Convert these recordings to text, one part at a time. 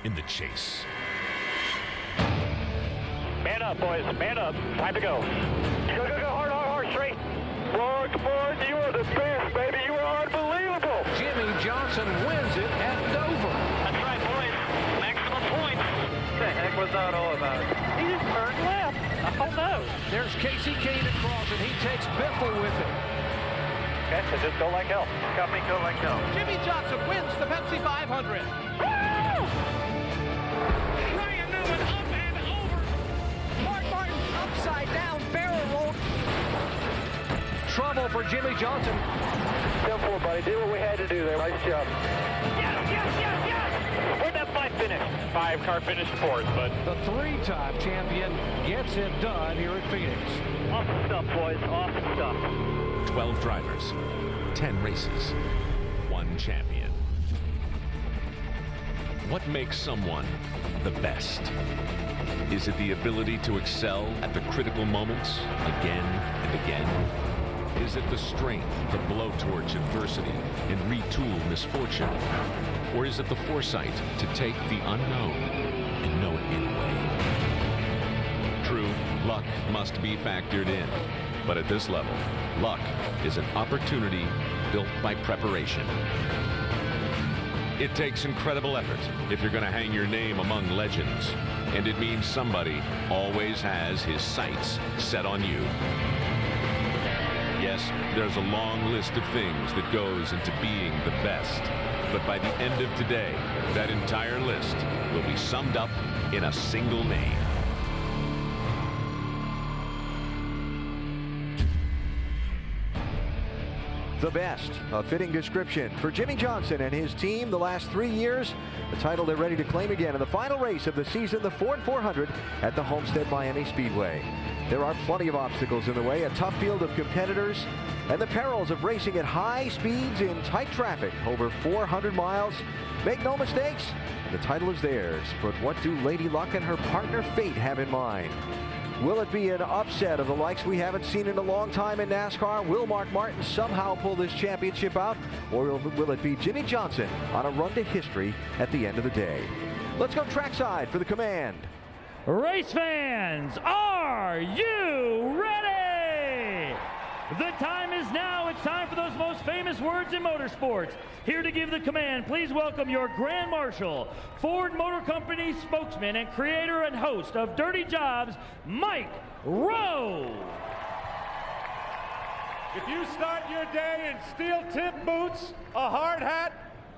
in the chase. Man up, boys. Man up. Time to go. Go, go, go. Hard, hard, hard. Straight. Mark, you are the best, baby. You are unbelievable. Jimmie Johnson wins it at Dover. That's right, boys. Maximum points. What the heck was that all about? He just turned left. Oh, no. There's Casey Kane across, and he takes Biffle with him. Okay, so just go like hell. Got me go like hell. Jimmie Johnson wins the Pepsi 500. Ryan Newman up and over. Mark Martin upside down, barrel roll. Trouble for Jimmie Johnson. 10-4, buddy. Do what we had to do there. Nice job. Yes, yes, yes, yes. Where'd that 5 finish? 5-car finish fourth, but The three-time champion gets it done here at Phoenix. awesome stuff, boys. Awesome stuff. 12 drivers, 10 races, 1 champion. What makes someone the best? Is it the ability to excel at the critical moments again and again? Is it the strength to blowtorch adversity and retool misfortune? Or is it the foresight to take the unknown and know it anyway? True, luck must be factored in. But at this level, luck is an opportunity built by preparation. It takes incredible effort if you're going to hang your name among legends. And it means somebody always has his sights set on you. Yes, there's a long list of things that goes into being the best. But by the end of today, that entire list will be summed up in a single name. The best, a fitting description for Jimmie Johnson and his team the last 3 years. The title they're ready to claim again in the final race of the season, the Ford 400 at the Homestead-Miami Speedway. There are plenty of obstacles in the way, a tough field of competitors, and the perils of racing at high speeds in tight traffic over 400 miles. Make no mistakes, the title is theirs. But what do Lady Luck and her partner Fate have in mind? Will it be an upset of the likes we haven't seen in a long time in NASCAR? Will Mark Martin somehow pull this championship out? Or will it be Jimmie Johnson on a run to history at the end of the day? Let's go trackside for the command. Race fans, are you ready? The time is now. It's time for those most famous words in motorsports. Here to give the command, please welcome your Grand Marshal, Ford Motor Company spokesman and creator and host of Dirty Jobs, Mike Rowe. If you start your day in steel-tip boots, a hard hat,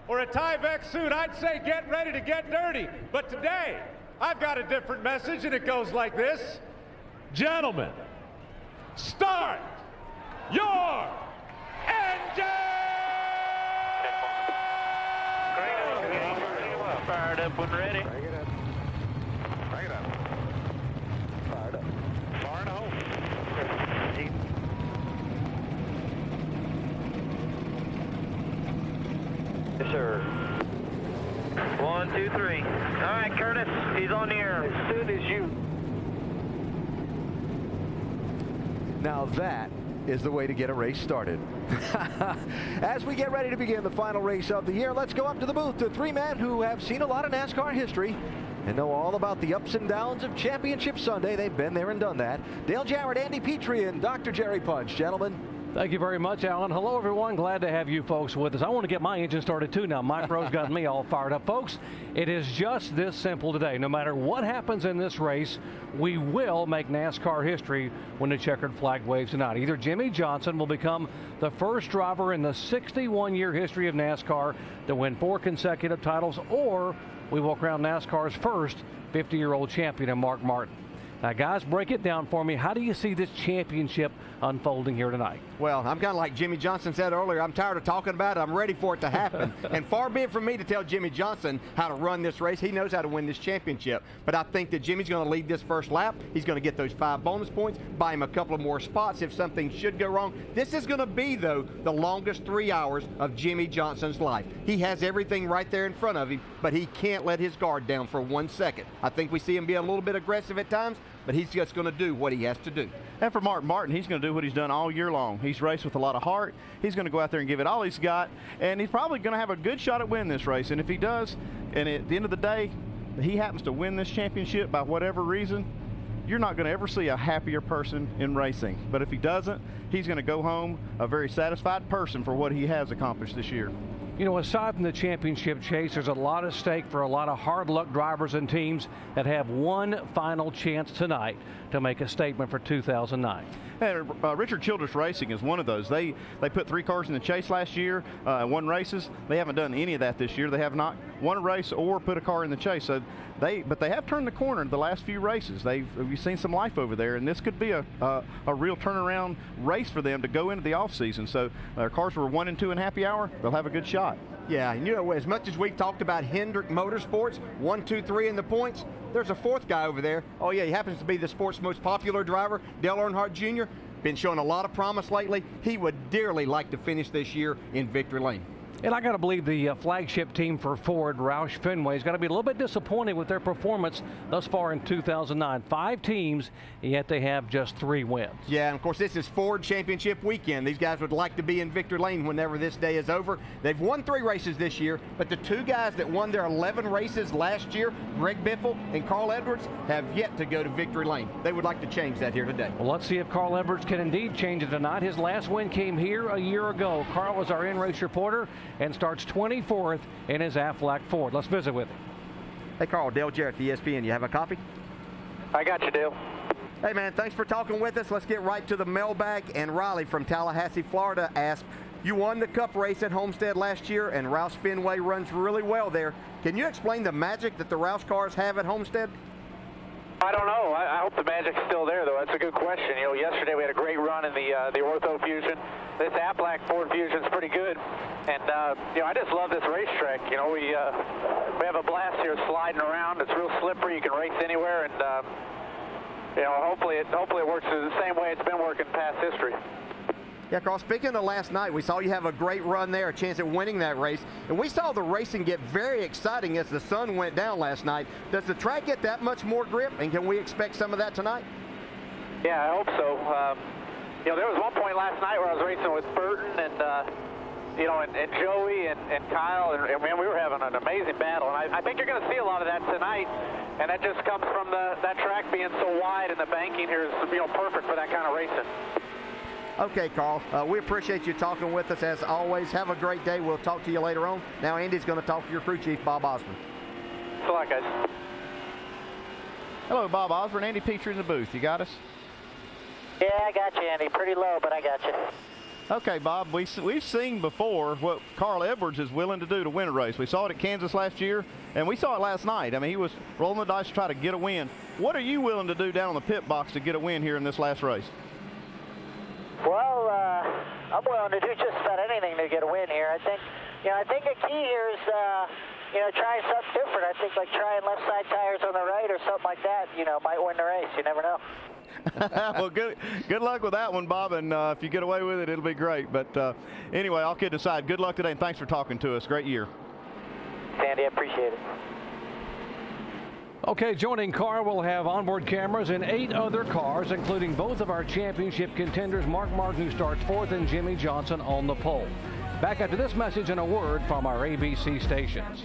or a Tyvek suit, I'd say get ready to get dirty. But today, I've got a different message, and it goes like this. Gentlemen, start your engine! Fired up when ready. Bring it up. Bring it up. Fired up. Far and home. Yes, sir. 1, 2, 3. All right, Curtis, he's on the air. As soon as you. Now that is the way to get a race started. As we get ready to begin the final race of the year, let's go up to the booth to 3 men who have seen a lot of NASCAR history and know all about the ups and downs of Championship Sunday. They've been there and done that. Dale Jarrett, Andy Petrie, and Dr. Jerry Punch. Gentlemen. Thank you very much, Alan. Hello, everyone. Glad to have you folks with us. I want to get my engine started, too. Now, Mike Rowe's got me all fired up. Folks, it is just this simple today. No matter what happens in this race, we will make NASCAR history when the checkered flag waves tonight. Either Jimmie Johnson will become the first driver in the 61-year history of NASCAR to win 4 consecutive titles, or we will crown NASCAR's first 50-year-old champion in Mark Martin. Now, guys, break it down for me. How do you see this championship unfolding here tonight? Well, I'm kind of like Jimmie Johnson said earlier. I'm tired of talking about it. I'm ready for it to happen. And far be it from me to tell Jimmie Johnson how to run this race. He knows how to win this championship. But I think that Jimmie's going to lead this first lap. He's going to get those 5 bonus points, buy him a couple of more spots if something should go wrong. This is going to be, though, the longest 3 hours of Jimmie Johnson's life. He has everything right there in front of him, but he can't let his guard down for 1 second. I think we see him be a little bit aggressive at times, but he's just going to do what he has to do. And for Mark Martin, he's going to do what he's done all year long. He's raced with a lot of heart. He's going to go out there and give it all he's got, and he's probably going to have a good shot at winning this race. And if he does, and at the end of the day, he happens to win this championship by whatever reason, you're not going to ever see a happier person in racing. But if he doesn't, he's going to go home a very satisfied person for what he has accomplished this year. You know, aside from the championship chase, there's a lot at stake for a lot of hard luck drivers and teams that have one final chance tonight to make a statement for 2009. And Richard Childress Racing is one of those. They put 3 cars in the chase last year, won races. They haven't done any of that this year. They have not won a race or put a car in the chase. So but they have turned the corner in the last few races. We've seen some life over there, and this could be a real turnaround race for them to go into the off season. So their cars were 1 and 2 in happy hour. They'll have a good shot. Yeah, and you know, as much as we've talked about Hendrick Motorsports, 1, 2, 3 in the points, there's a 4th guy over there. Oh yeah, he happens to be the sport's most popular driver, Dale Earnhardt Jr. Been showing a lot of promise lately. He would dearly like to finish this year in victory lane. And I got to believe the flagship team for Ford, Roush Fenway, has got to be a little bit disappointed with their performance thus far in 2009. 5 teams, yet they have just 3 wins. Yeah, and of course this is Ford Championship weekend. These guys would like to be in victory lane whenever this day is over. They've won 3 races this year, but the 2 guys that won their 11 races last year, Greg Biffle and Carl Edwards, have yet to go to victory lane. They would like to change that here today. Well, let's see if Carl Edwards can indeed change it tonight. His last win came here a year ago. Carl was our in-race reporter and starts 24th in his Aflac Ford. Let's visit with him. Hey Carl, Dale Jarrett, the ESPN. You have a copy? I got you, Dale. Hey man, thanks for talking with us. Let's get right to the mailbag. And Riley from Tallahassee, Florida asked, you won the Cup race at Homestead last year, and Roush Fenway runs really well there. Can you explain the magic that the Roush cars have at Homestead? I don't know. I hope the magic's still there, though. That's a good question. You know, yesterday we had a great run in the Ortho Fusion. This Aflac Ford Fusion's pretty good, and you know, I just love this racetrack. You know, we have a blast here sliding around. It's real slippery. You can race anywhere, and you know, hopefully it works the same way it's been working past history. Yeah, Carl, speaking of last night, we saw you have a great run there, a chance at winning that race. And we saw the racing get very exciting as the sun went down last night. Does the track get that much more grip, and can we expect some of that tonight? Yeah, I hope so. You know, there was one point last night where I was racing with Burton and, you know, and Joey and Kyle, and man, we were having an amazing battle. And I think you're going to see a lot of that tonight, and that just comes from that track being so wide, and the banking here is, you know, perfect for that kind of racing. Okay, Carl, we appreciate you talking with us as always. Have a great day. We'll talk to you later on. Now Andy's going to talk to your crew chief, Bob Osborne. Thanks a lot, guys. Hello, Bob Osborne. Andy Petrie in the booth. You got us? Yeah, I got you, Andy. Pretty low, but I got you. Okay, Bob, we've seen before what Carl Edwards is willing to do to win a race. We saw it at Kansas last year, and we saw it last night. I mean, he was rolling the dice to try to get a win. What are you willing to do down on the pit box to get a win here in this last race? Well, I'm willing to do just about anything to get a win here. I think a key here is, you know, trying something different. I think like trying left side tires on the right or something like that, you know, might win the race. You never know. Well, good luck with that one, Bob, and if you get away with it, it'll be great. But anyway, all kidding aside, good luck today, and thanks for talking to us. Great year. Sandy, I appreciate it. Okay, joining Carl, we'll have onboard cameras in 8 other cars, including both of our championship contenders, Mark Martin, who starts 4th, and Jimmie Johnson on the pole. Back after this message and a word from our ABC stations.